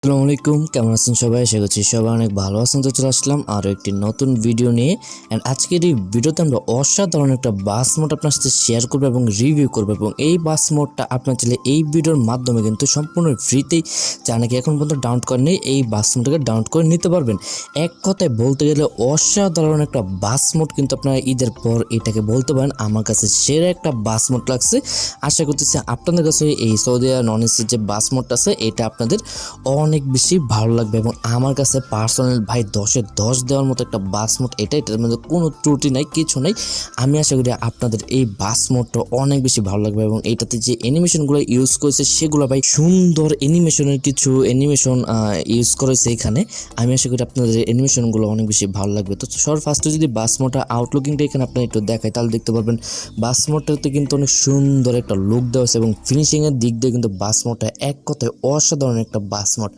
আসসালামু আলাইকুম, কেমন আছেন সবাই? আশা করছি সবাই অনেক ভালো আছেন। তো চলে আসলাম আরও একটি নতুন ভিডিও নিয়ে। অ্যান্ড আজকের এই ভিডিওতে আমরা অসাধারণ একটা বাস মোড আপনার সাথে শেয়ার করবো এবং রিভিউ করবো, এবং এই বাস মোডটা আপনার চাইলে এই ভিডিওর মাধ্যমে কিন্তু সম্পূর্ণ ফ্রিতেই, যা নাকি এখন পর্যন্ত ডাউনলোড করেনি, এই বাস মোডটাকে ডাউনলোড করে নিতে পারবেন। এক কথায় বলতে গেলে অসাধারণ একটা বাস মোড, কিন্তু আপনারা ঈদের পর এটাকে বলতে পারেন আমার কাছে সেরা একটা বাস মোড লাগছে। আশা করতেছি আপনাদের কাছে এই সৌদি নন এসির যে বাস মোডটা আছে এটা আপনাদের অনেক বেশি ভালো লাগবে, এবং আমার কাছে পার্সোনাল ভাই 10-এ 10 দেওয়ার মতো একটা বাস মোড। এটার মধ্যে কোনো ত্রুটি নাই, কিছু নাই। আমি আশা করি আপনাদের এই বাস মোডটা অনেক বেশি ভালো লাগবে, এবং এইটাতে যে অ্যানিমেশনগুলো ইউজ করেছে সেগুলো ভাই সুন্দর অ্যানিমেশনের কিছু অ্যানিমেশন ইউজ করেছে এখানে। আমি আশা করি আপনাদের অ্যানিমেশনগুলো অনেক বেশি ভালো লাগবে। তো সবার ফার্স্টে যদি বাস মোডটা আউটলুকিংটা এখানে আপনার একটু দেখায়, তাহলে দেখতে পারবেন বাস মোডটাতে কিন্তু অনেক সুন্দর একটা লুক দেওয়া আছে, এবং ফিনিশিংয়ের দিক দিয়ে কিন্তু বাস মোডটা এক কথায় অসাধারণ একটা বাস মোড।